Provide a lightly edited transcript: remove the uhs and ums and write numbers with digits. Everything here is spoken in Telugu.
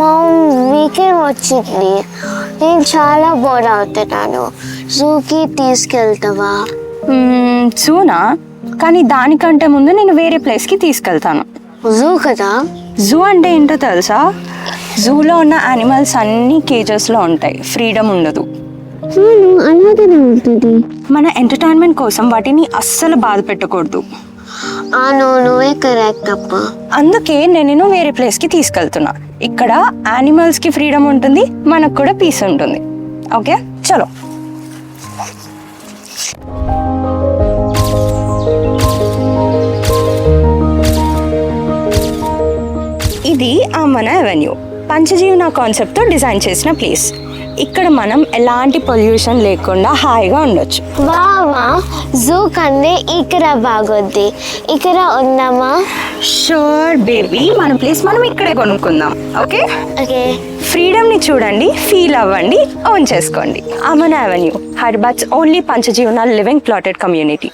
మా వీకెండ్ వచ్చింది, నేను చాలా బోర్ అవుతున్నాను. జూకి తీసుకెళ్తావా? జూనా? కానీ దానికంటే ముందు నేను వేరే ప్లేస్కి తీసుకెళ్తాను. జూ కదా? జూ అంటే ఏంటో తెలుసా? జూలో ఉన్న యానిమల్స్ అన్నీ కేజెస్లో ఉంటాయి, ఫ్రీడమ్ ఉండదు. అలాగే ఉంటుంది. మన ఎంటర్టైన్మెంట్ కోసం వాటిని అస్సలు బాధ పెట్టకూడదు. నువ్వే కరెక్ట్ అప్ప. అందుకే నేను వేరే ప్లేస్కి తీసుకెళ్తున్నా. ఇక్కడ యానిమల్స్కి ఫ్రీడమ్ ఉంటుంది, మనకు కూడా పీస్ ఉంటుంది. ఓకే, చలో. ఇది ఆమన అవెన్యూ, పంచజీవన కాన్సెప్ట్తో డిజైన్ చేసిన ప్లేస్. ఇక్కడ మనం ఎలాంటి పొల్యూషన్ లేకుండా హాయిగా ఉండొచ్చు. బావా, జూ కంటే ఇక్కడ బాగుంది, ఇక్కడ ఉందామా? షూర్ బేబీ, మన ప్లేస్ మనం ఇక్కడే కొనుక్కుందాం. Okay okay. ఫ్రీడమ్ని చూడండి, ఫీల్ అవ్వండి, ఓన్ చేసుకోండి. ఆమన అవెన్యూ, హైదరాబాద్స్ ఓన్లీ పంచజీవన లివింగ్ ప్లాటెడ్ కమ్యూనిటీ.